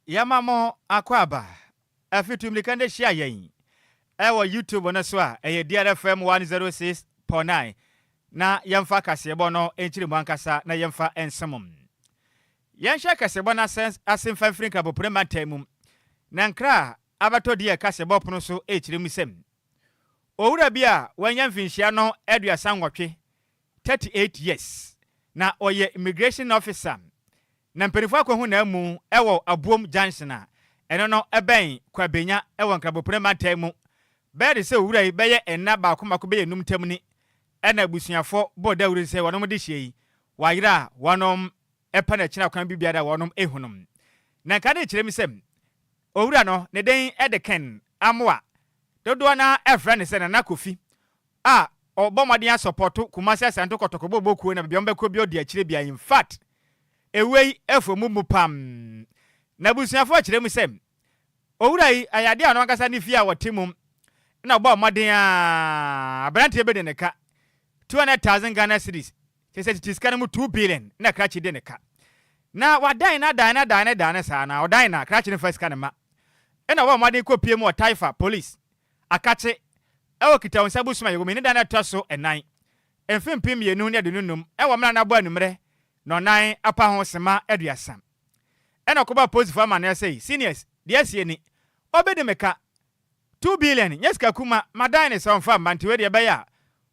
Yamamo akwaba. Afitu mlikande shia yen. Ewa YouTube na swa. Eye DLFM 106.9. Na yamfa kasebo no enchiri mwankasa na yamfa ensamum. Yansha kasebo na asimfa frinka popurema temum. Nankra abato die kasebo pono so echiri misem. Owura bia wanyamfinhia no Adwoa Sammy 38 years. Na oye immigration officer. Na mperifo akwahu na mu ewo Aboam Junction a eno no eben kwabenya ewo nkrabopurema temu bede se owura yi beye enna ba akomako beye num tam ni ena abusuafo bodawuri se wonom de hye wayira wonom epa na kira kwan bibiara wonom ehunum na nka de kirem sem owura no ne den edeken amoa dodo na efra ne se na Kofi a obomodin support Kumasi Asanto Kotoko boku na biombe ko bi odi akire bia in fact ewei efomumu pam na busuafo akirem sem owura yi ayade ano ankasa ne fie a wotemum na ogba modin a brante ebe de ne ka 200,000 Ghana cedis tese tiskana mu 2 billion na krachi de ne ka na wadan na sa na odan na krachi ne first kana ma na ogba modin ko pie mu Taifa police akache ewo kita onsa busuma yego me ne dan na toso enan emfimpim yenu ne de nunum ewo mra na bo anumre no nan apa ho sema aduasam ena ko ba positive ama na say seniors de sie ni obede meka 2 billion yes ka kuma madan ne so mfa manti we de be ya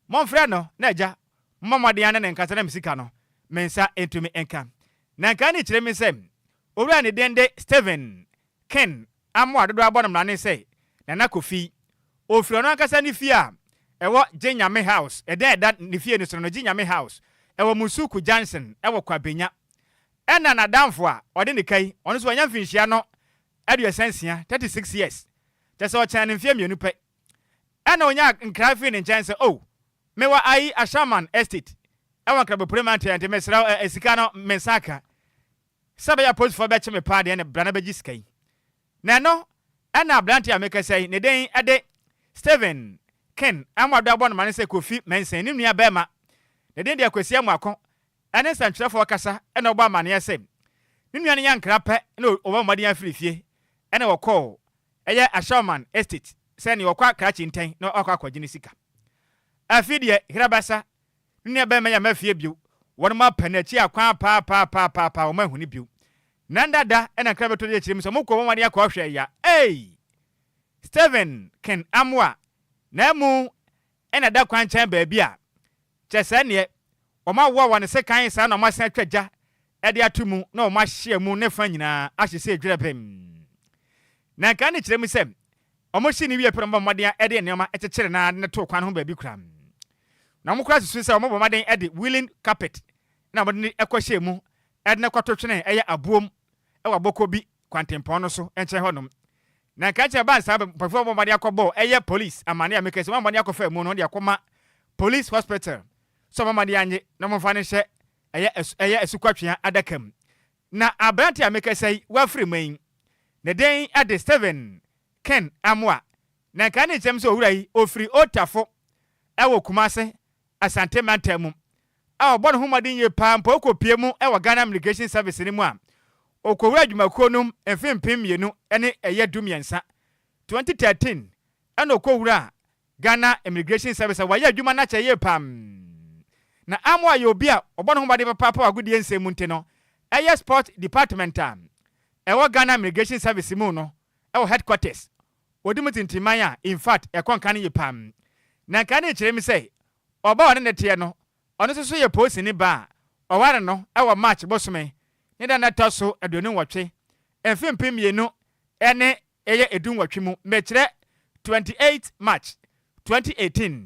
monfrɛ no na agya mmomode ane ne nkasa na misika no mensa entumi enka na nka ne kire mi sem owura ne dende Steven Ken amo adodo abonam na ne say na Kofi ofiro no ankasa ne fie a ewo Ginyame house eda ne fie ne so no Ginyame house ewo Musuku Johnson ewo kwabenya ena na damfo a ode ne kai ono so wanya mfinhia no Adwoa 36 years tese o chan ne mfie mienu pe ena onya nkrafi ne nchen se oh mewa ai Ashaman estate ewo krabo prement ante mesra esika no mensaka sabe ya post for be cheme pa de ne brana be giskai na no ena brante ameka sei ne den ade Steven Ken amado abon mane se Kofi mensen ni nua bema ne den de akwasi amuakon ene santrefo kasa ena ogba mane ese ni nua ne yankra pe na oba made afirifie ena wokọ eye Ashaman estate se ne wokwa krachi nten na okwa kwagine sika afidie hirabasa nne bema ya mafie biu won ma panachi akwa pa o mahuni biu nandada ena krabeto de chirim so mukọ made akwa hwe ya Steven Ken amwa na mu ena da kwan chan ba bia chese ne o ma wo won se kan sa na ma san twaja e de atumu na o ma hye mu ne fa nyina ahyese edwerepem na kan ne chirim sem o mo hye ni wie pere mbomade e de ne ma ekekere na ne to kwan ho ba bi kram na mo kra susu se o mo bomaden e de willing carpet na mo de ekohye mu e de ne kwatotwene e ya aboom e wa boko bi kwantempon no so enche honom na kacha ban sa perform bomade akobo e ya police amane amekese bomade akofa mu no de akoma police hospital so bomade anye na mo fa ne hye e ya esukwatwea adakam na abrante amekese wa free main ne den ade Steven Ken amwa na kan ne chem so owurai ofri otafo ewo Kumasi Asante mantamu a obon humadin ye pampo okopie mu ewo Ghana Immigration Service ni mu a okowura dwumakuo num emfimpim mienu ene eye dumiensa 2013 ena okowura Ghana Immigration Service wa ya dwuma na che ye pam na amwa ye obi a obon humadin papa agudie nsemu nte no eye sport department ewo Ghana Immigration Service mu no ewo headquarters odimutintiman a in fact ekonka ne ye pam na kan ne kire mi say oba one ne tie no ono so ye posi ni ba oware no ewo match bosome ne da na toso aduonu nwotwe emfimpim yenu ene eye edun nwotwe mu mekire 28 March 2018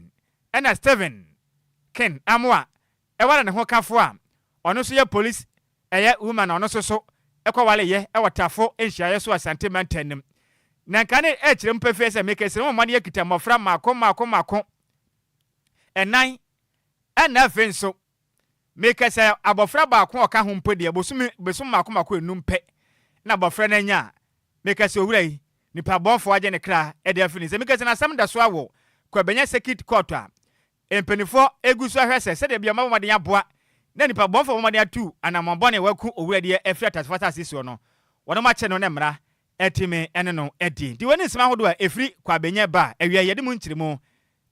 ena Steven Ken amwa eware ne ho kafo a ono so ye police eye woman ono so ekwawale ye ewotafo enhia so Asante mantanim na kan e kire mpefe se mekese mo mane yakita mofra mako enan ena fenso mekese abofra ba ko oka ho mpode besum mako enumpe na bofra na nya mekese owurai nipa bonfo agye ne kra e de afini se mekese na sam da so awo kwa benya circuit court a empenifo egusu ahwese se de bia mabomade aboa na nipa bonfo mabomade atu anamabone waku owura de efra tasfata asisi no wono ma che no ne mra etime ene no edi di woni sima hodo a efri kwa benye ba awia yede mu nkyiremu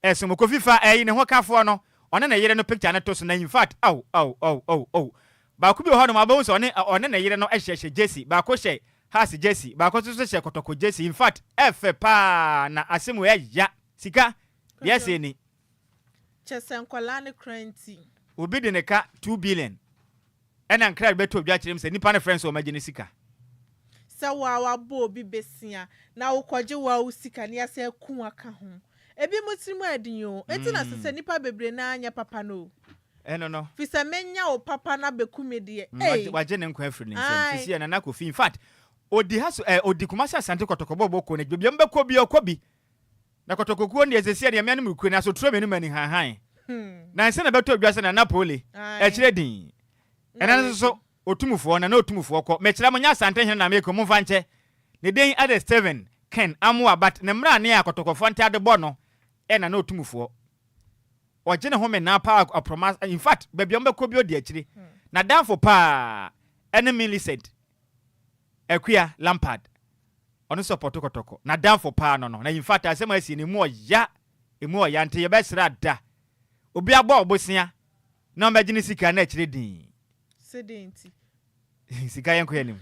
esom kofifa ne ho kafo no one na yere no picture na to so na in fact ba ku bi ho no ma ba so one na yere no ehye Jesse ba ko hye has Jesse ba ko so hye kotoko Jesse in fact efe pa na asemu ya sika yes ni chesen kwala ne cranty obi de ne ka 2 billion ena nkra beto obia kirem se nipa ne friends o magine sika se wa bo obi besia na ukwaje wa usika ne ase ku aka ho ebi mutirimu adinyo enti na sese nipa bebre na anya papa no no fisa menya o papa na bekumedie waje ne nkwa afri ne nsem sisi na nakofi in fact odi haso odi kumasa asante kotokobo boko ne bibia mbekọ bi okobi na kotokokuo ne ezesi ne mianu mukue na so tro menu mani han na nse na beto odwase na napoli kire din ena so otumufo na otumufo kọ mekira mo nya asante hen na meko mo fanche ne den ade 7 ken amwa but ne mra ne akotokofo nte ade bo no ena na otumufo ogene ho me na pa promise in fact bebia mbekọ bi odi akire na danfo pa ene Millicent Equia Lampard ono support kotoko na danfo pa no na in fact asema asi ne mu ya nte ye besra da obi agba obosia na magine sika na akire din sedenti sika yanko yanim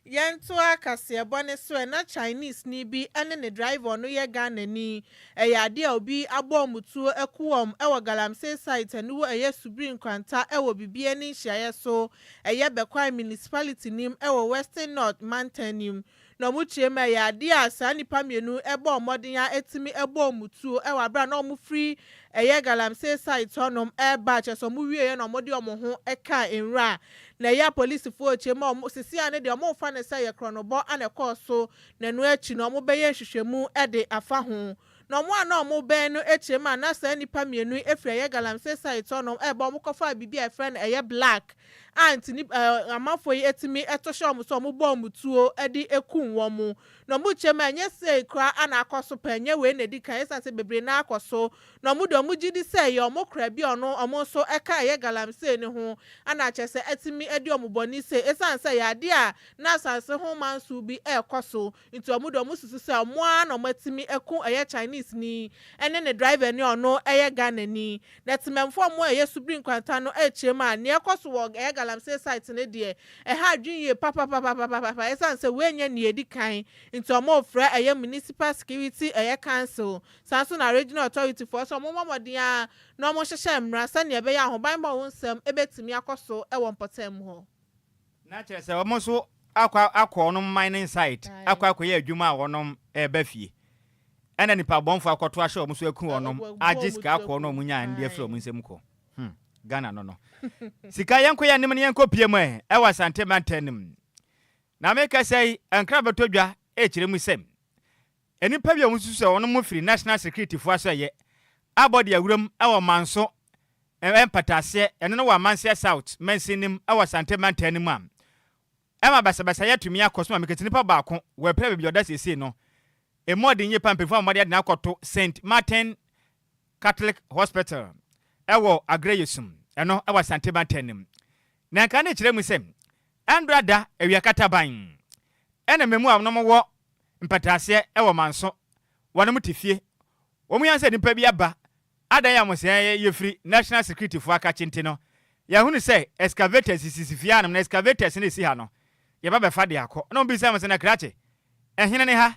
Yanto akase bone so na Chinese ni bi ene ne driver no ye Ghana ni eyade a obi abomutuo ekuom ewo galamsey site ne wo eye subrin kwanta ewo bibie ni hyiaye so eye Bekwai municipality nim ewo Western North Mountain nim no mu chiema yade a sa nipa mienu ebo omodin ya etimi ebo mutuo ewo abra na omu free eye galamsey site honom eba cheso mu wie na omodi omo ho eka enra na ya police fo chiema omo sisia ne de omo fa ne say ye kronobo anekọ so na nu achi na omo beye hwehwemu ede afa ho no mo ana omo be no echema na sa nipa mienu efre eye galamsey site honom eba omo kofa bibia e friend eye black anti amafo yi etimi etosho omo so omo bo mutuo edi ekun wo mu no mu chema nye sei kra ana akoso panye we na di kan esase bebre na akoso no mu do mu gidi sei ye omo kra bi ono omo so eka eye galamsey ne ho ana chese etimi edi omo boni sei esanse ya de a na asase ho mansu bi ekoso nti omo do mu susu sei omo ana omo etimi ekun eye Chinese ni ene ne driver ni ono eye Ghana ni na timemfo omo eye subrin kwanta no echema ne ekoso wo eye galamsey site ne de ha dwunye papa esanse we nya ne edi kan nti omo fra eye municipal security eye council sanso na regional authority for so omo momodin a no omo hyehye mra sa ne ebe ya ahoban ba wonsem ebetimi akoso ewo mpotem ho na chere se omo so akwa ono mining site akwa ye adwuma a wonom eba fie ena nipa bonfo akoto ahye omo so eku onom agiska akwa ono munya ande afro omo nsem ko Ghana no sika yanko ya nim ne yanko piem ewa sante mantanim na meka sei ankra betodwa kire mu sem enipa bia mu susu ono mu free national security fo aso ye abodi awuram ewa manso empatase ene no wa manse south mensinim ewa sante mantanim am ema basabasa ya tumi akoso ma mekati nipa baako we pre bia oda sesi no emodi nye pampefo amodi na akoto St Martin Catholic Hospital ewo agreyesum eno ewa sante mantanim na kan ne kire mu sem andrada ewia kataban ena memu a no mo mpatase ewo manso wonu mutifie wo mu yanse nipa bi aba adan ya mose ye free national security fo aka chinte no ya hunu se excavators sisifia anam na excavators ne si ha no ye ba be fa de akọ na obi se mose na krache ehene ne ha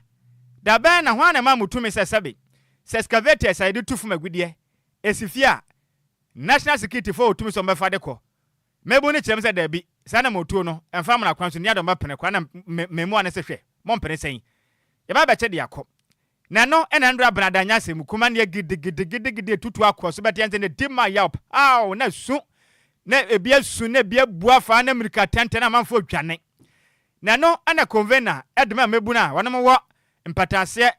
da ba na ho ana ma mutumi se sabe se excavators ayi tufu magudie esifia national security fo otumi so mbefa de kọ mebu ne kyerem se da bi sana motuo no emfa mna kwanso ni adom ba pene kwa na memu ane se hwe mo mpene sen ye ba beche de yakọ na no ena ndra bradanya asem kuma ne gidi tutu akọ so bete ne dima yap aw na su na ebia su na bia bua fa na America tenten amanfo dwane na no ana convener edema mebu na wonom wo mpatase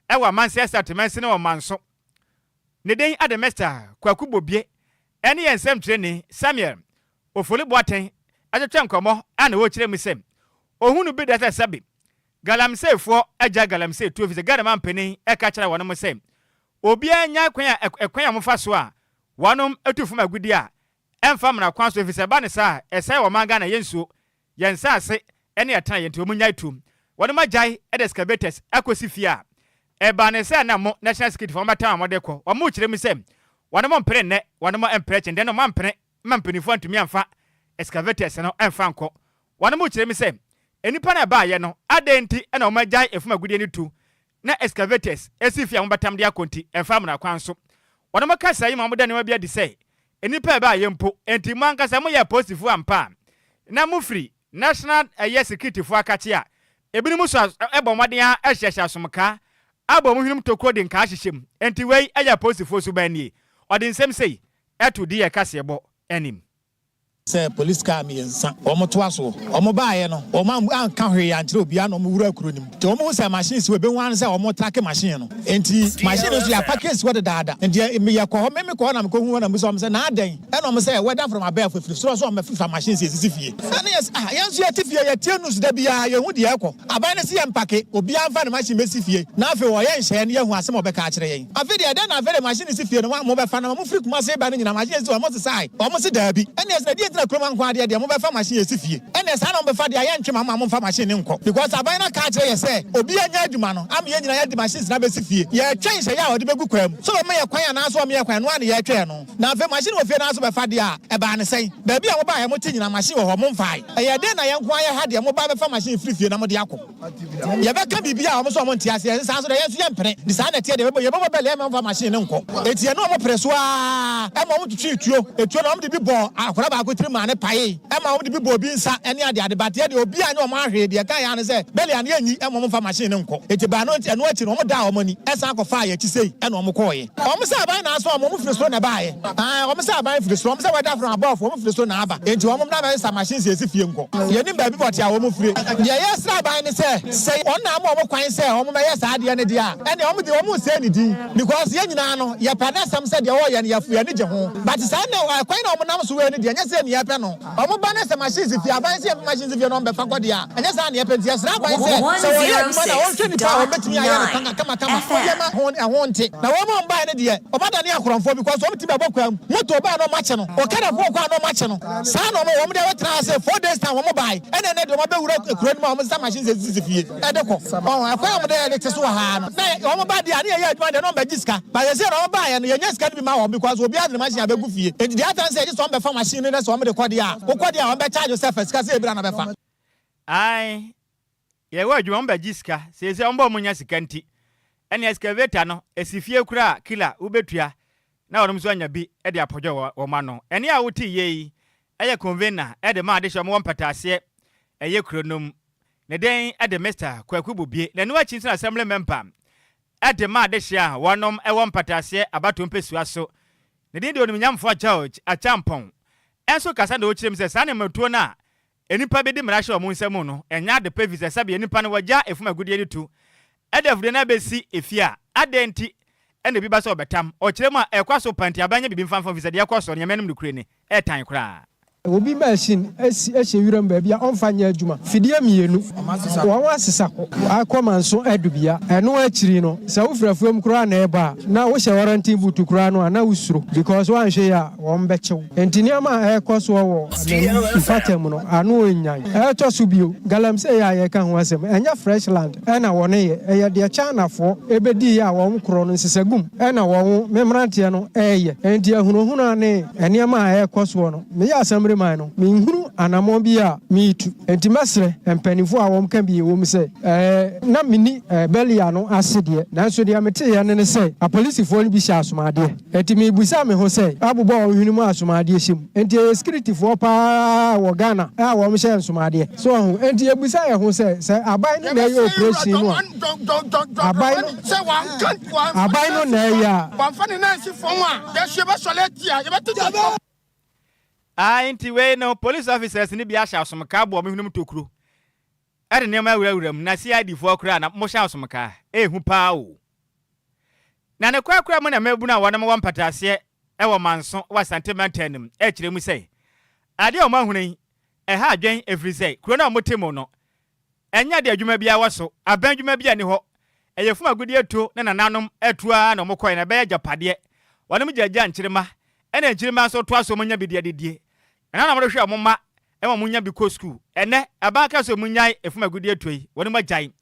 ewa manse settlement ne wo manso ne den ademester kwaku bobie ene yensem training Samuel ofoli boaten ajetwe nkomo ana wo kire misem ohunu bi data sabi galamsey fo aja galamsey tu ofise gada man pani eka kire wonom sem obi anya kwan amfa so a wonom atufu magudi a emfa mna kwan so ofise ba ne sa esai wo manga na yensuo yensa ase ene atana yenti omunya itum wonu magyae excavators akosi fia eba ne se na mo national security for matam modeko wo mu kire mi sem wonu mo mpere ne wonu mo empere chende no mo mpere mampenifo antumi amfa excavators no emfa nko wonu mu kire mi sem enipa na ba ye no adenti ena o magyae efuma gudie ni tu na excavators esi fia mo batam de akonti emfa mo na kwan so wonu mo kasa yi ma mo da ne wa bia de say enipa ba ye mpo enti mo ankasa mo ye positive ampa na mo free national security for akachi a ebinimu so ebomwaden a ehyehye asomka abom hwinum tokro de nka hyehyem enti wei eya positive so banie odi nsem sei eto di ye kasebo enim say police car me nsa omo to aso omo baaye no omo anka hwe ya nkyere obi ano omo wura kuro nim te omo say machine si we be wan say omo track machine no enti machine so ya package what dada enti me ya ko me ko na me ko hu na me so omo say na adan e na omo say weather from above free so omo fifa machine si fie and yes yan so ya tifie ya tienus da bia ye hu de ekọ aban na si ya mpake obi anfa na machine be si fie na afi wo ye nhye ne ye hu asem obeka a kire yen afi de na afi machine si fie no mo be fa na mo free kuma say ba no nyina machine si omo se sai omo se dabi and yes na na kroma nkwa de mo be fa machine esifie ene sa na mo be fa de aye ntwe mama mo fa machine nko because aban na ka kire ye say obi anya adwuma no am ye nyina ye de machines na be sifie ye twen se ya o de begu kwam so me ye kwan na so me ye kwan no na ye twen no na fe machine wo fie na so be fa de a e ba ne sen ba bia mo ba ye mo ti nyina machine wo ho mo mfa ye de na ye nkwa ye ha de mo ba be fa machine fie na mo de akọ ye be ka bibia mo so mo ntia se sa so de ye so ye mpere di sa na tie de ye be bele me fa machine nko etie no mo preso a e mo tutu etuo na mo de bi bo akora ba ko tiri ma ne paye ema wo de bi bo bi nsa ene ade bate de obi anya o ma hwe de ka ya ne se bele ane anyi ema mo fa machine nko eti ba no eno achi no mo da o mani esa akọfa ya chi sei ena o mo koye o mo se aban na aso o mo firi so na baaye o mo se aban firi so o mo se weather from above o mo firi so na aba enti o mo na ba sa machine se esi fie nko ye ni ba bi bote a o mo firi ye ye sra aban ne se on na mo kwan se o mo me ye sa ade ne de a ene o mo de o mo se ni din because ye nyina no ye pa na sam se de o ye ne ya fu ye ne je ho but sa na kwan na o mo nam so we ne de nya se ne ye pe no o mo ba na se machine si fie aban se machine si fie no be fa kọ de a enya sa na ye pe ntia sra kwan se so o ye ma na o twe ni pa o betimi aye na kama o ye ma ho nte na wo mo ba ne de o ba da ne akoronfo because o mti be bokwam moto ba no mache no o kada fo kwa no mache no sa no mo wo mo de we tra se 4 days time wo mo bai ene ne de mo be wura ekuro ni mo mo sa machine si fie e de ko o akwa mo de le te so ha no na wo mo ba de a ne ye adwuma de no be giska ba ye se no mo ba ye no ye nya ska bi ma wo because obi adre machine abegu fie e de atan se so be fa machine ne so mo de ko de a wo ko de a wo be charge yourself ska se ebira na be fa ai ye wa adwuma mo be giska se o mba mo nya sika nti ene excavator no esifie kura kila ubetua na wonom so anya bi e de apodwo wo ma no ene a woti ye eye convener e de ma de hwe mo mpatase eye kronom ne den e de Mr. Kwaku Bobie na no achi assembly member e de ma de hwe a wonom e wo mpatase abato mpesua so ne den de onim nyamfo George achampon enso kasa de o kirem se sa ne matuo na enipa be de mrahye o mo nsam no enya de pevise sabe enipa no wagya efuma gudie ni tu edefude na besi efia adenti ene bi ba so betam o kirem a ekwaso panti abanya bibi mfanfo vise de ekwaso ne menem nukure ni etan kra obi machine ehye wiram ba bia onfanya adwuma fidie mienu wo asesa akoma nso adubia eno akiri no se wo frafuam kura na eba na wo hye warranty boot kura no na usuro because wan hwe ya wo mbechew entiniama ekoso wo fatem no anu onyan eto so bio galamse ya ye ka ho asem enya fresh land na wone ye de chanafo ebedi ya wo mkro no nsesagum na wo memrantie no eye enti ahunohuna ne eniama ekoso no me ya asamre no minhuru anamon bia mitu enti masre empanifo a wom kan bi wom se na mini belia no asede na so dia mete ya ne se a police fo ni bi sha asomade enti mi busa me ho se abubo ohwini mu asomade shim enti security fo pa wo Ghana a wom sha asomade so enti ebusa ya ho se abai no na ye operation no abai no na ya wanfa ne nansi fo mu a ya hwe be soletia ye betu inti we no police officers ni bia sha asomka bo mehunum tokuro ade ne ma wurawuram na CID fo kura na mo sha asomka ehu pa o na ne kwakura mo na mabu na wona mo wampatase wo manso wa sentimental kire mu sei ade o mahunu ha adwen every say kuro na mo temo no enya de adwuma bia waso aban adwuma bia ni ho eyefuma gudi eto na nananom etua na mo koy na be japade wona mo jaja nchirema ena nchirema so to aso mo nya bidia didie na mo hwe mo ma ɛma munya bi ko school ene abaka so munyai efuma gudi atoi woni magyan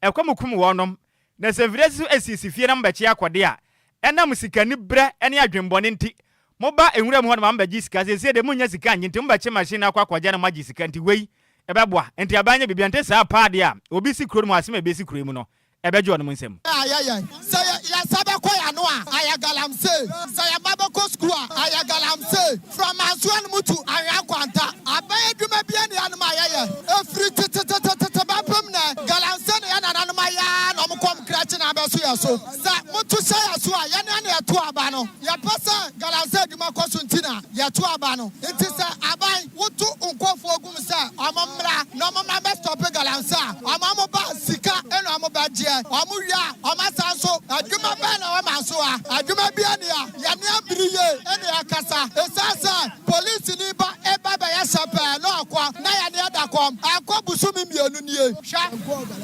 ekwamukum wonom na semfiresi esisi fie na mbachi akode a enam sikani bre ene adwenbone nti moba enwura mu ho na mbaji sika sese de munya sika anyi nti mbachi machine akwa na magi sika nti wei ebeboa nti abanye bibia nti saa paade a obi sikro mu asema be sikro mu no ebejo no nsem say ya sabe ko ya no a ayagalamse say ya baba ko school a ayagalamse from Asuan mutu ayakwanta abaye dwuma bia ne anuma ayeye efri tete babam na galamse ne ya nananuma ya no mkom krachi na abeso ya so sa mutu say aso a ya ne ya to aba no ya pasa galamse dwuma ko so ntina ya to aba no enti say aban wotu nkofo ogum say amamra no mama be stop galamse amamo ba sika eno amoba je Omuya, Omasanso, Aduma Bana Omasoa, Aduma Biania, Yania Brie, and Akasa, Esasa, Police Niba, Ebaba Yasapa, Noqua, Nayania Dacom, Aqua Busumi Mionunie,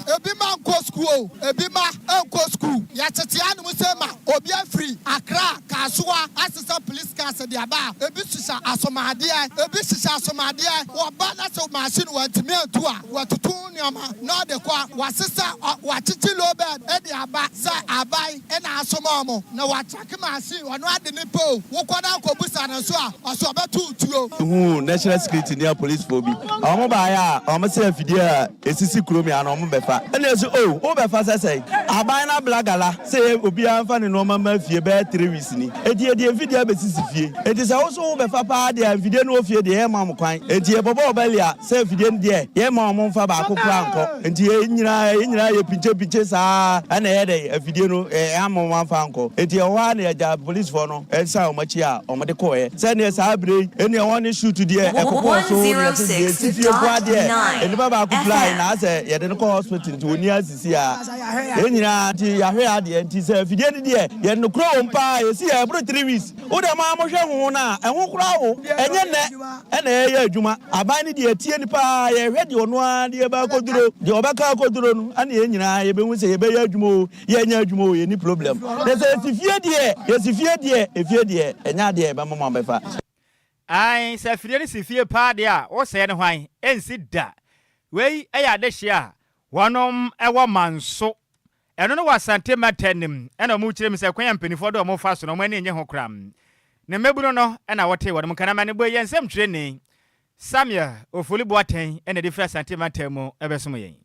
Ebima Co School, Ebima Co School, Yatatian Musema, Obia Free, Accra, Kasua, Assistant Police Casa Diaba, Ebisha Asomadia, Ebisha Somadia, or Banas of Machine went to me to what to Tuniama, not the qua, was sister, what Edi aba sa abai ena asomamo na watake masi wano ade ne po wokwana kobusa na so a aso betu tuo national security near police for bi omo ba ya omo se afidie a esisi kromi ana omo befa ena so o befa sese abai na blagala se obi anfa ne no mama fie be 3 weeks ni edi afidie be sisi fie edi se wo so befa pa de afidie no fie de e ma mo kwan edi e bobo obalia se afidie de e ma omo mfa ba akokra anko edi nyina ye pinche sa ana yede afidie no amon wan fa anko enti e wa na ya police for no e sa o machi a o mede ko e se ne sa abre eni e won shoot de e kokko so ne se fie kwa de eni baba ku fly na se yede no ko hospital nti oni asisi a enyina ti ya hwe ade enti se afidie ni de ye no kro o mpa e si e bro 3 weeks o de ma mo hwe ho na e ho kra wo enye ne e na ye adwuma aban ni de tie ni pa ye hwe de ono a de ba koduro de obaka koduro no ana enyina ye be hu se ye be ya adwuma ye nya adwuma ye ni problem de se sifie de ye sifie de efie de enya de be mama befa ai se afidie ni sifie pa de a wo se ne hwan ensi da wei eya de hia wonom ewo manso eno no wasante matenim ena mu kirem se kwan mpanifo do mo fa so no mo ani enye ho kram ne mebuno no ena wote wodom kana mane bo ye nsem training Samuel ofuli boaten ena different sante matemu ebesom yen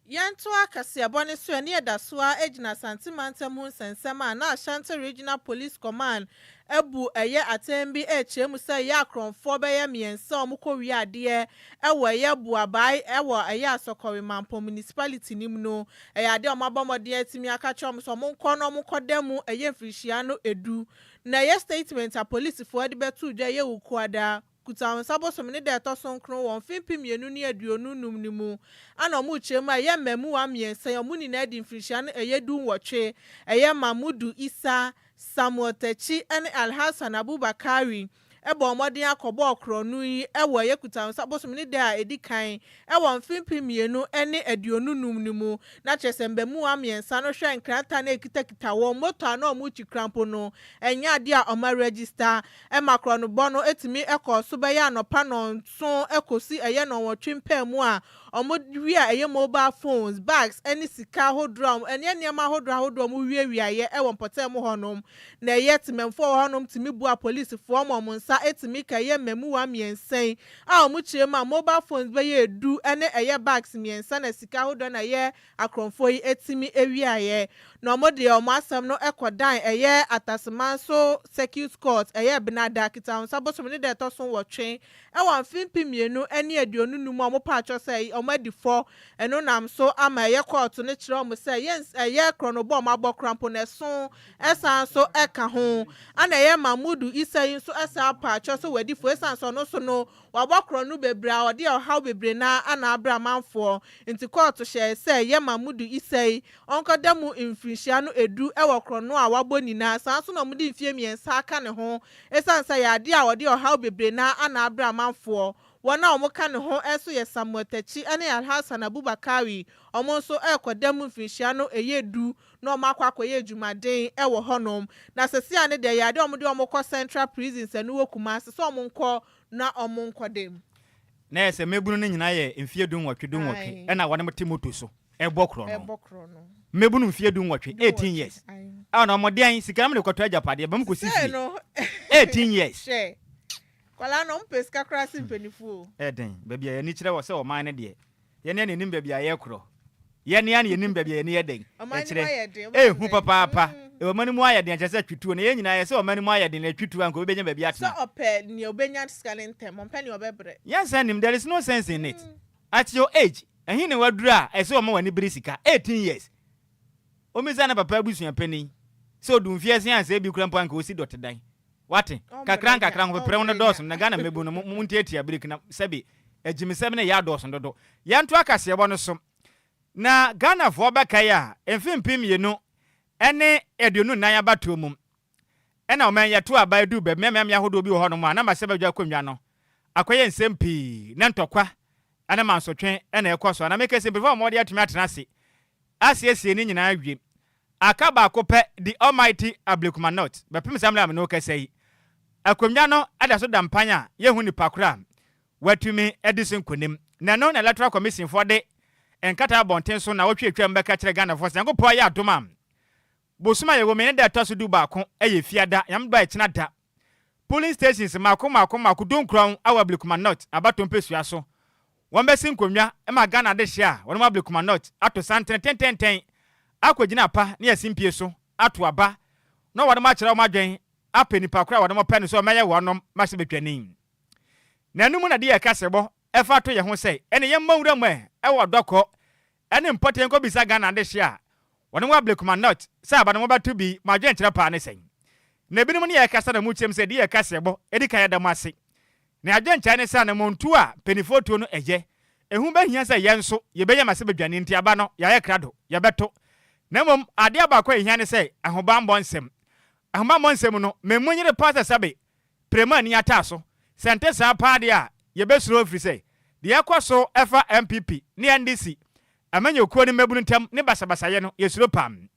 Yanto akase abone so ene edasoa ejina santimanta mu nsensema na Ashanti Regional Police Command ebu eye atembi echemu se ya kronfo be ye miensa omko wi ade ewo ye bu abai ewo eye asokori mampo municipality nimno eye ade omabomode atimi aka chom so monko no monkodemu eye mfrihia no edu na ye statement a police fo de betu dwa ye wukuada kutan sabo so mene de to sonkron won fimpi mienu ne aduonu num ni mu ana mu chema ye mamu wa miensa ye mu ni na di mfrihia no eye du nwotwe eye Mamudu Isa Samuel Techi ene Alhassan Abubakari ebo omodin akobo okronu yi ewo ye kutan sabo ni de a edikan ewo mfimpi mienu ene aduonu num ni mu na chesembe mu amiensa no hwe nkranta na ekitakita wo moto na omu chikrampo no enya ade a oma register e makro no bono etimi eko so be ya anopa no nso ekosi eye no wotwempam mu a omodwi a eye mobile phones bags ene sika hodrom ene niam hodrom wiawiaye ewo mpotem honom na eye timemfo honom timi bua police fo omonsa etimi ka ye mamu wa miensen a omuchire ma mobile phones be ye du ene eye bags miensa na sika hodro na ye akronfo yi etimi ewiaye na omode omasam no ekodan eye Atasemanso Circuit Court eye Benada Kitan sabosom ne de toson wotwen ewa mfimpi mienu ene aduonu num omopa acho sei omadi4 eno nam so ama eye court ne kire omo sei yes eye kronobo mabokrampo ne so esan so eka ho ana eye Mamudu Isa yin so esa pa acho so wadifo esan so no so no wabokronu bebra ode ohaw bebre na ana abra manfo nti court hye sei eye Mamudu Isa onkodemu mfrihia no edu ewo krono a waboni na san so no mudi mfie miensa aka ne ho esan sa ya ade a ode ohaw bebre na ana abra manfo wona omoka ne ho eso ye Samuel Techi ene Alhassan Abubakari omo so ekodemu mfrihia no eyedu na omakwa akoye jumaden ewo honom na sesia ne de ya ade omode omokọ Central Prisons enu Kumasi so omonko na omonkodem na yɛ mebunu no nyina yɛ mfie dun wɔtwe ɛna wɔne mte moto so ɛbɔ kro no mebunu mfie dun wɔtwe 18 years ana ɔmɔden sika me kɔtɔ agapade ba mkɔ sisi 18 years kwala no mpeska kra simpenifu ɛden baabi a yɛni kyerɛ wɔ sɛ ɔman ne deɛ yɛne ne nim baabi a yɛkorɔ yɛne ane yɛnim baabi a yɛne yɛden ɛkyerɛ hu papa ɔmani mu ayɛ den kyerɛ sɛ twituo na yɛn nyinaa yɛ sɛ ɔmani mu ayɛ den na twituo anko wobɛnya baabi atena sɛ ɔpɛ ne obɛnya sika ne ntɛm ɔmpɛ ne ɔbɛbrɛ yɛnsa nim there is no sense in it at your age ɛhe ne waduru a ɛsɛ ɔma w'ani bere sika 18 years ɔmisa na papa abusua panin sɛ ɔdu mfie se ansa bi kura mpo anka ɔsi dɔte dan wate kakra ho pɛprɛ wo no dɔɔso na Ghana mebu no mu ntiatia break na sɛbi agyimisɛm ne yɛ adɔɔso dodo yɛnto akaseɛbɔ no so na Ghana fo bɛkae a mfimpim yenu ene eduonu nan abato mum ena oman yeto aba edu be mmemmem yahodo bi wo ho no mu ana maseba dwa konwa no akoye nsem pii na ntokwa ana mansotwe ena ekoso ana meke se before mo de atumi atena ase asie ni nyina awie akaba akopɛ the almighty ablekumanot bepem samle am no kasai akonwa no ada so dampan a yehu ni pakura watumi edison konim na no na electoral commission for de enkata bonten so na wotwetwa mbeka kire Ghana for sengo po ya adoma bosuma yewo me ne da to so du ba ko eye fiada yam ba ekina da polling stations mako donkron awablikuma abato mpesua so won be sin konwa e ma Ghana de hia won ma ablikuma ato santen ten akogina pa ne yasimpie so ato aba no won ma kire o madwen apeni pakura won ma pene so meye wonom ma se betwani na numu na de ye kasebo e fa to ye ho sei ene ye mawura mu e wo doko ene mpoten ko bisa Ghana de hia won wa ablikuma sa aba no ba to bi madwen kire pa ne sei na ebinom ne ye kasa na mu kyem se de ye kasebo edi kan ya da mase na adwen kya ne sa na montu a penifoto no eje ehu ba hia se ye nso ye beye mase bedwane nti aba no ya ye krado ye beto na mom ade aba kwa hia ne se ahobambo nsem no memunyire pasa sabe prema ni ata so sente sa pa de a ye besuro ofri se de yakoso efa MPP ne NDC amanye okuo ne mabunu ntam ne basabasa ye no ye suro pam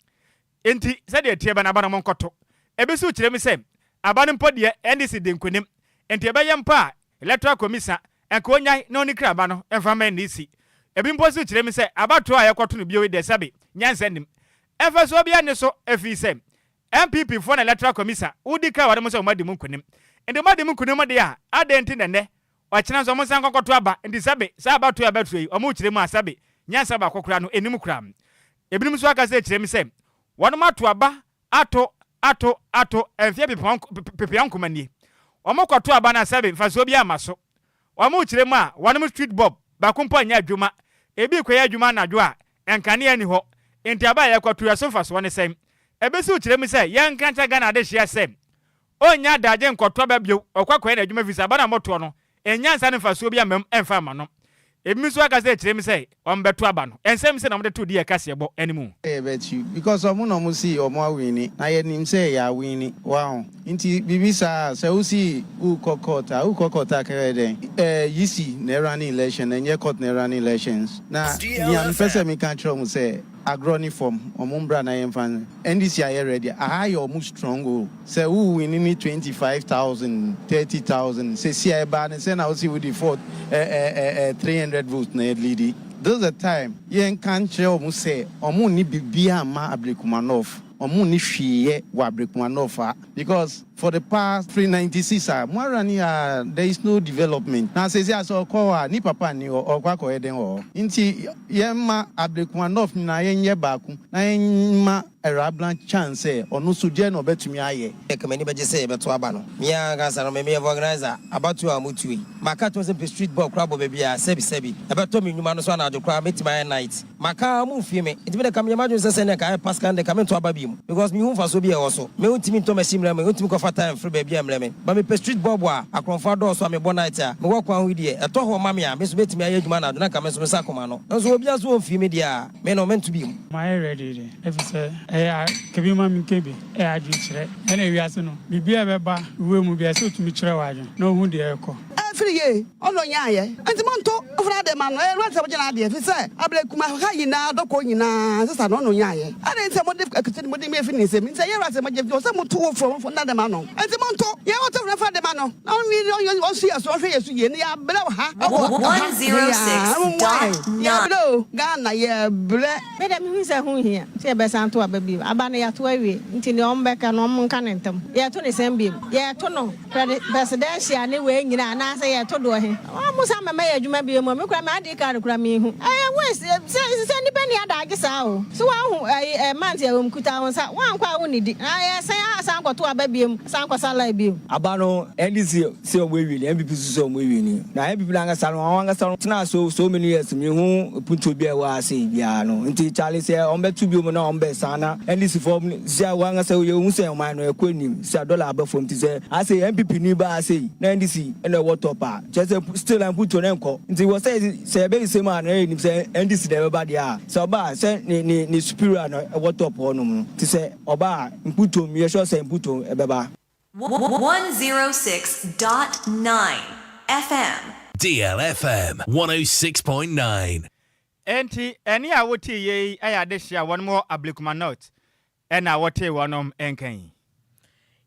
enti se de tie ba na aba no monkoto ebisu kire mi se aba no mpodie NDC de nkonim enti ebeye mpa electoral commission enko onyai na oni kra aba no emfa ma NDC ebi mposu kire mi se abato a yakoto no bio de sabe nyansa nim emfa so bia ne so efi se MPP for electoral commission udi kra wade mo se omadi munkonim enti omadi munkonim de a adenti nene wakina so mo san kokoto aba enti sabe sa abato ya beto yi omo kire mu asabe nyansa ba kokora no enim kra ebi mu so aka se kire mi se wono mato aba ato enfia pepian komanie omo kwato aba na sabe faso bia maso omo kire mu a wono street bob ba kompa nya adwuma ebi kwaya adwuma na adwo a enkane ani ho enti aba ya kwato ya so faso ne sem ebesu kire mu se ye nkanta Ghana de hia sem onya daje nkoto ba bio okwakwaya na adwuma visa aba na moto no enyansa ne faso bia mem emfa ma no ebi so aka se kire mi se ombeto aba no ensem se na mo de to di ekasebo animu bet you because omo no mo see omo awini na ye nim say ya wini wow nti bibisa se u see u kokota kere den yisi na running election na nye court na running elections na ya mpese mi kan tro mo say agroni form omumbra na yemfan NDC are ready aha your mu strong o say who win ni 25,000 30,000 say see e ba na say na o see with the 300 votes na lead this the time yen kan tell omu say omu ni bibia ma Ablekumanov omu ni hwiye wa Ablekumanov because for the past 396 there is no development na say as okowa ni papa ni okwako eden o nti yemma Ablekumanov na yenye baku na yemma erablan chance onu suje no betumi aye ekemani beje say beto aba no mia gasa no me organizer abatu amutui maka to say street ball crab baby a sebi ebeto me nyuma no so na adokra metima night maka mu fi me ntimi de kam yemadu say na ka pascal de kam to aba bi mu because me hu fa so bi e wo so me untimi to masimra me untimi ko time free baby amleme ba me street bob a akronfa do so me bo night a me wokwa hu die eto ho ma me a me so betimi aye adwuma na do na ka me so sa koma no so obi aso ofie me dia me no meant to be my ready if say kebi ma mi kebi adwi kire na wiase no bibia beba we mu bia se otumi kire wa adwo na hu de ekọ free ono nyaye enti monto ofra de ma no e rata bojana de fi say ablekuma ha yina doko yina sesa no nyaye ade enti mo de akiti mo de me fi ni se mi say ye rata mo je fi o say mo to from na de ma no enti monto ye o to fra de ma no na o si aso hwe yesu ye ni ya ble ha 106.9 ya ble Ghana ye ble me de mi say hu hia say be santo ababi aba na ya to awie nti ne ombeka no nka ne ntam ye to ne sembiem ye to no presidential ne we nyina na say ye to do he o musa mama ye adwuma bi mo me kura ma adi ka kura me hu we say ni pe ni adage sa o so wa hu month ye mkuta won sa wan kwa woni di say asan kwoto ababiem san kwasala biem aba no NDC say o we wi ni MPP so o we wi ni na MPP na ngasa no wan ngasa no tena so many years me hu punto bi e wa say bia no nti Charlie say on betu bi mo na on be sana NDC form sia wan ngasa ye hu say o man no e kwanim sia dollar abafom ti say I say MPP ni ba say na NDC e na what up a just still and put on enko nti wo say be say man ni say NDC dey ba dia so ba say ni superior no what up on no ti say oba mputo mi sure say mputo e beba 106.9 FM DLFM 106.9 Enti eni a wote ye ayade hia one more ablekuma note ena wote wonom enkan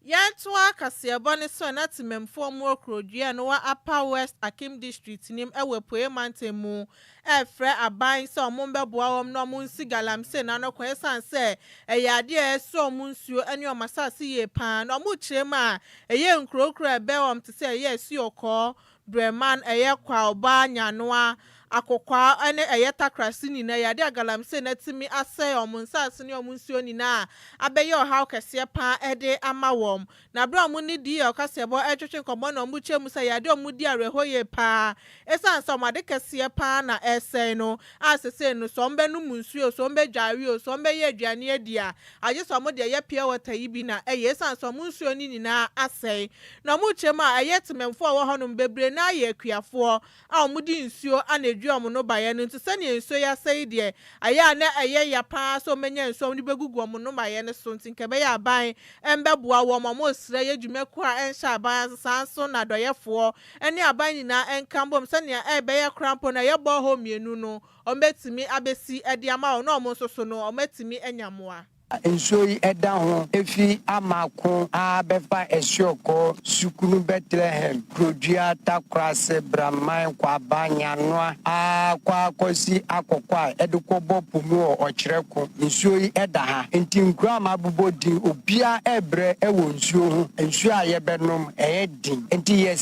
Yantoa Kasiabone so na timemfo mu okrodua no wa Upper West Akim District nim ewe poe mantemu efre aban so ombeboa wom no munsi galamse na no kwesan se eyade eso munsuo eni omasase ye pan no mu chirema eye nkrokro ebe wom te se eye siokọ breman eye kwa oba nyanoa akokwa ene eyeta krasini na yade agalamse na timi ase omunsase ne omunsuo ni na abeye ohaw kese pa ede amawom na bra mu ni di okasebo etwetwe komo na omuche musa yade omudi arehoye pa esan so made kese pa na ese no asese no so mbe no munsuo so mbe dware o so mbe ye aduane adia aje so mo de ye pia wata yibi na eye esan so munsuo ni na ase na omuche ma ayetememfo wo hono bebre na ye akuafo a omudi nsuo ana no baye no sani enso ya sei de aya na eye ya pa so menya enso ni begugu omo no baye ne so ntinke be ya ban embeboa wo mo sire ye dwumeku a ensha aban sanso na doyefo ene aban ni na enkambom sani e be ye krampo na ye bo ho mienu no ombetimi abesi ede ama o no mo soso no ometimi enyamoa Enjoy Edan, Efi Amako, Abefa Esioko, Sukunu Bethlehem, Prodia Takrase, Brahman, Kwabanya Noa, Kwakosi Akokwa, Edukobo Pumu or Chireko, Enjoy Edaha, Intim Grama Bubodi, Ubia Ebre, Ewonsu, Ensua Yebenum, Edding, Enti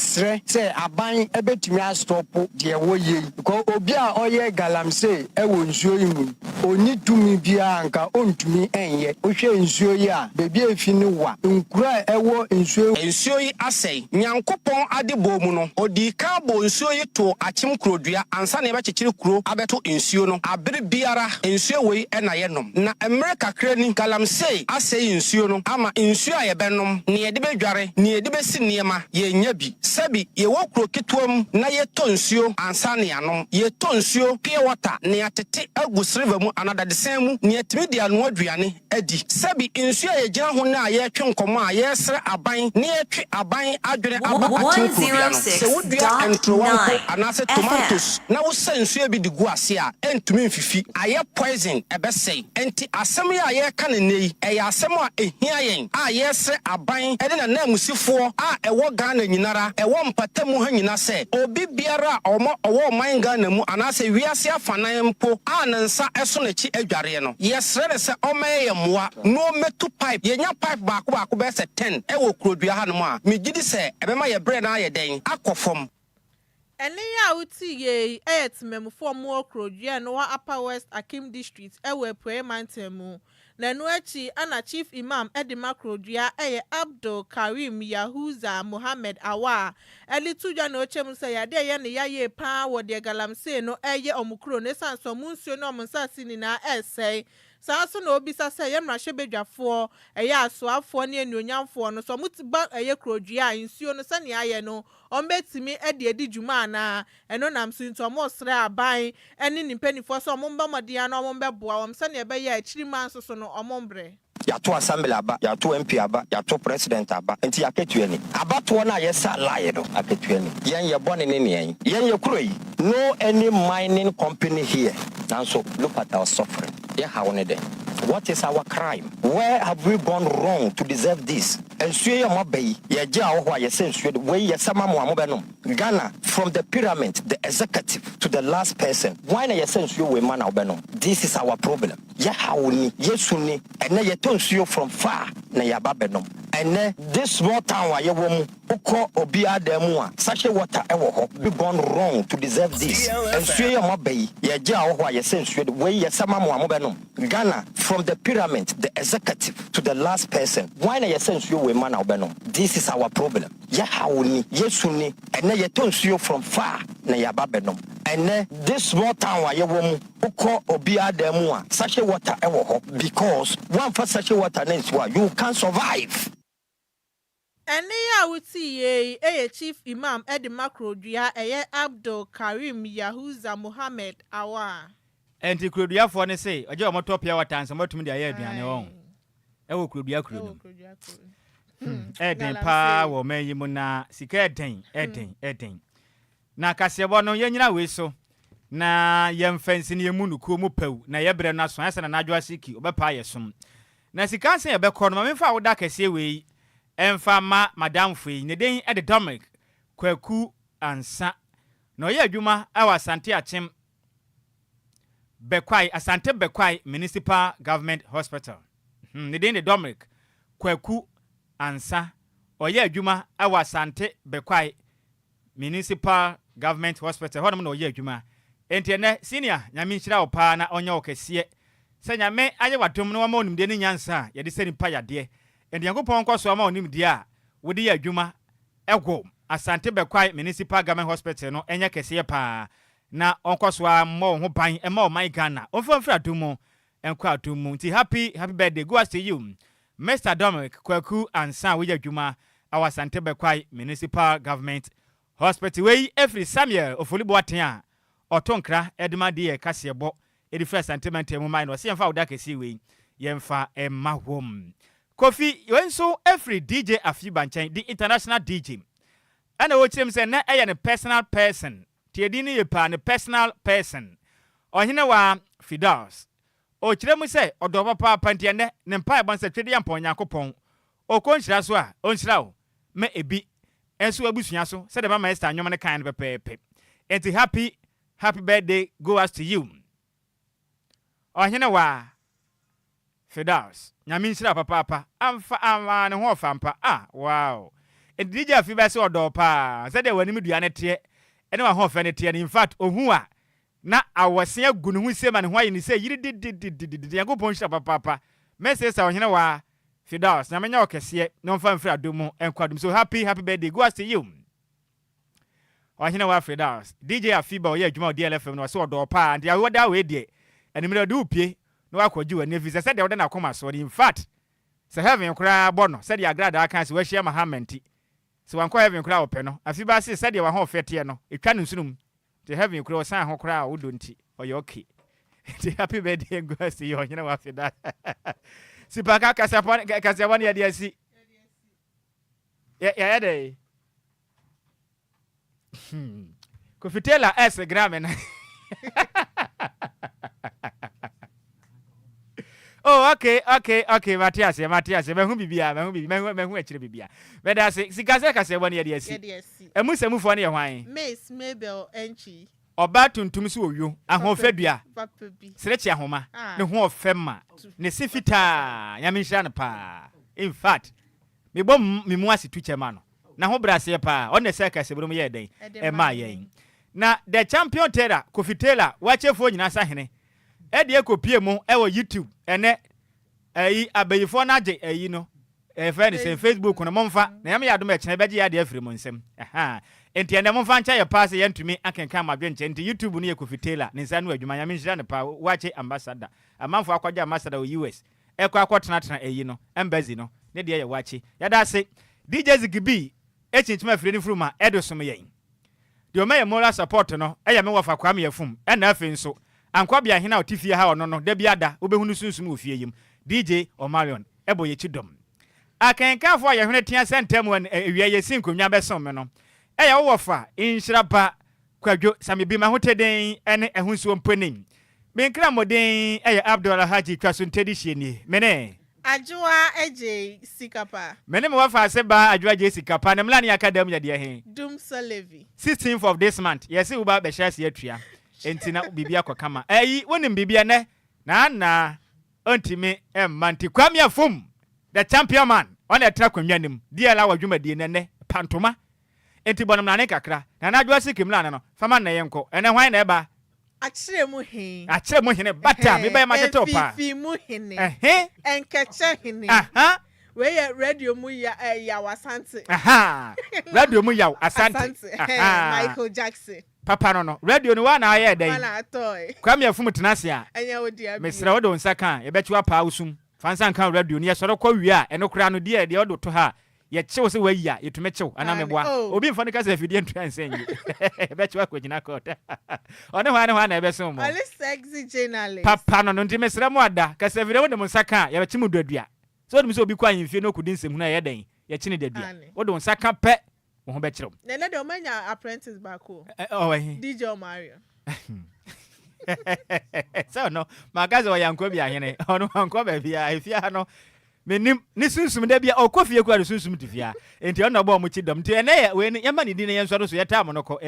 say Aban Ebetimia stop, dear Woye, Go Obia Oye Galamse, Ewonsu, Oni to me Bianca, on to me, ye ohwe nsuo yi a bebi efini wa nkura ewo nsuo yi asai nyankopon adebo mu no odi ka bo nsuo yi to achim krodua ansa na ebechekire kuro abeto nsuo no abere biara nsuo wei na yenom na America krani galamsey asai nsuo no ama nsuo a yebenom ne yede bedware ne yede besi niema ye nya bi sabi ye wo kuro kituam na ye to nsuo ansa na yanom ye to nsuo pure water ne atete agusriva mu anada de sen mu ne atimi dia no aduane edi sabi nsuo ye gina ho na ye twe nkomo a ye sere aban ne ye twe aban adwene aba atin se wodua entrowanko anase tomatoes na wo sensuo bi de gu ase a entumi mfifi aye poison ebesei enti asem ya ye ka ne nei eye asem a ehia yen a ye sere aban ede na na musifo a ewo Ghana nyinara ewo mpatamu ha nyina se obi biara owo man Ghana mu anase wiase afanan mpo a nansa eso na chi adware no ye sere se omaye moa no metu pipe yenya pipe baako be se 10 ewo krodua ha no a megidi se ebema ye bre na ye den akofom ene ya uti ye eyetimemfo mu okrodua no wa Upper West Akim District ewe Poe Mantemu na no achi ana chief imam edima krodua eye Abdul Karim Yahuza Muhammad Awa elitudwa na ochem se yade ye ne yaye pa wo de galamse no eye omukro ne sanso munsuo no omsasi ni na esei Saso no obisa se ye mrahye bedwafo eye asoafo ne enuonyamfo no so mutiba eye krodua nsuo no sane aye no ombetimi edi dwuma na eno nam so ntomo sre aban ene nimpanifo so omomba mode ya no omombeboa om sane ebe ye akiri man so no omombre yato assembly aba yato MP aba yato president aba enti aketuani abato na yesa lie do aketuani yen ye bone ne ne yen ye kuro yi no any mining company here so look at our suffering how ne dey. What is our crime? Where have we gone wrong to deserve this? And Suya Mobay, Yaja, where Yasama Ghana, from the pyramid, the executive to the last person. Why na sense you we man Albano? This is our problem. Yahauni, Yesuni, and na yetons you from far, na Yababenom. And this small town where you Oko Obia Demua, such a water ever we gone wrong to deserve this. And Suya Mobay, Yaja, where Yasensu, where Yasama Mobano, Ghana, from the pyramid, the executive to the last person. Why na sense you we man Albano? This is our problem. Yahauni, Yesuni, and na yetons you from far, na Yababenom. And this small town where you Oko Obia Demua, such a water ever because one for such a water names you can't survive. And I would see a chief imam Eddie Makrodria, a Abdul Karim Yahuza Muhammad Awa. And to Krudia for say, a job motopia what time, some to me the air behind your own. Ewo Krudia Krudia. Edding pa wo me yimuna sika edding. Na kasebo no yenyina we so. Na yem fence ni emu nuku mu pew na yebre na so asa na Adwoa siki obepa yesom. Na sika se ye be kɔ no me fa wo da kase we Enfa ma madam fui ne den e de Dominic Kwaku ansa no ye adwuma awa Asante Achim Bekwai Asante Bekwai Municipal Government Hospital ne den de Dominic Kwaku ansa oye adwuma awa Asante Bekwai Municipal Government Hospital hodom no oye adwuma enti ne senior nyame nhyira opa na onye okese se nyame aye wadom no ma onimde ne nyansa ye de seni pa yade and Yankopon kwaso ama onim dia wodi ya adwuma ego Asante Bekwai Municipal Government Hospital no enya kese pa na onkwaso ama ho ban ema o my Ghana onfamfra adumo enkwa adumo nti happy birthday go to you Mr. Dominic Kwaku ansa wo ya adwuma awa Asante Bekwai Municipal Government Hospital we every Samuel ofolibo aten a otonkra edema de kasebo edi first sentiment emu mai no se yemfa woda kese we yemfa emma hom Kofi, you so every DJ Afiba nchen, the international DJ. And I watch him say na a personal person. Tiedini ye pa ne personal person. O hina wa Fidas. O chiremu say odo papa pantiane ne mpa ban se twede yampo Nyankopon. O konhyira so a, onhyira o. Me ebi. Enso abusua so, say the mama Esther anwom ne kan pepepe. Enti happy birthday goes to you. O hina wa Fidas. Nyame nhyira papa amfa ama ne ho fampa wow e DJ Afiba se odo pa se de wani medua ne te ene wa ho fa ne te in fact ohu a na awose agu ne hu se ma ne ho ayi ne se yiri didi Yankopon nhyira papa message sa ohene wa Fidas nyame nya okese no mfa mfra domu enkwadum so happy birthday go to you ohene wa Fidas DJ Afiba oye adwuma DLFM no se odo pa and awoda we de ene me do upie no akwaji wani fi said de na koma so in fact se heaven kura bono said ya grada aka se we hia mahamenti se wan kwa heaven kura ope no afi ba se said ya wa ho fete no etwa no sunum te heaven kura san ho kura wodo nti oye okay happy birthday go see you na wa fi that si paka kasa wani ya dia si ya dey Kofitela S gramen Oh, okay, Matthias, mehu bibia, mehu echire bibia. Beda se sikase kase woni ye de si. Emu se mu fo ne ye hwan? Miss Mabel Enchi. Oba tuntum se oyo, ahofadua. Papa bi. Serechi ahoma, ne ho ofema. Ne sifita, nyame nhira ne pa. In fact, me bom me mu ase tuchema no. Na ho brase pa, on ne se kase brom ye den. E ma yen. Na the champion Tera, Kofitela, wachefo nyina sahene. Edi ekopie mu ewo YouTube ene abayifo na age no friend say Facebook no momfa na yam yadom ekene beje yade afiri mu nsem enti ene momfa ncha ye pass ye ntumi akenka madwenche enti YouTube no ye Kofitela ne nsa no adwuma yam nhira ne pa wache ambassador amanfo akwaje ambassador o US ekwa akwotena no embassy no ne de ye wache yada se DJ Zigibi echinchima afiri ni fruma edosom yen de o me moral support no eya me wofa kwam yafum ena afi nso Ankwabia hina otifie ha ono no da biada obehunu sunsum ofie yim DJ Omarion ebo ye chidom akenka fo ya hwene tia sentem won ewie ye sinkonwa besom me no eya wo fa Nhyiraba Kwadwo Sammy bi ma hoteden ene ehunsuo mponim menkra moden eya Adwoa Agyei twasuntedi hieni mene Adwoa Agyei Sikapa. Mene me wafa se ba Adwoa Agyei Sikapa na mlani academy ya de he. Dumsa Levy. 16th of this month. Yes, we ba be share se atua. Enti na bibia kwakama. Wonim bibia ne na ontime manti kwame afum. The champion man. On the track kwamia nim. Dia la wadwumadi ne pantoma. Enti bonam na ne kakra. Na Adwoa Sikimla no. Fama na yenko. Ene hwan na eba. Achire mu hin. Achire mu hin bata me ba ma teto pa. Fifi mu hin. Enkeche hin. Aha. We radio mu ya wasante. Aha. Radio mu ya asante. Michael Jackson. Papa no. Radio no wa na aye den. Mana toy. Kwame afum tenase a. Enya wodi abi. Mesra wo do nsa kan ye betu apa usum. Fansan kan radio ni ye soro kwa wi a eno kra no de odo to ha. Ye chew se wayi a yetume chew ana meboa. Obi mfa ne ka se afidie ntu ansen yi. Betu akogina kota. One hwa na ebe so mo. Ali sexy journalist. Papa no nti mesra mo ada ka se afidie wo de mo nsa kan ye bechi mu duadua. So dem se obi kwa yimfie no kudi nsem na ye den ye chine dadua. Wo do nsa kan pe wo ho be kyerem. Nene de omanya apprentice back o. DJ Mario. So no, magazo yankwa bia hene. Ono yankwa ba bia efia no. Menim ni sunsum da bia okofie kwa sunsum tifia. Enti ono bo mo chidom. Enti ene we ni yema ni di ne yenso so yeta mo no ko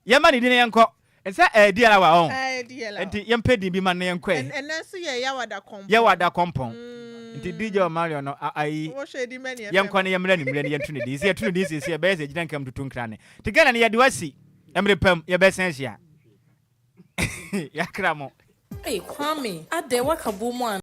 yema ni di ne yenko. Ensa diala wa on. Diala. Enti yempe di bi man ne yenko en enso ye yawada kompon. Yawada kompon. Nti DJ Mario no ai wo hwedi mani yemko ne yemra ni mre ne yentu ne di. Se yetu ne di se be se gidan kam tutun kra ne. Ti Ghana ne yede wasi. Emre pam ye be sensia. Yakramo. Hey, Kwame, ade wakabu mu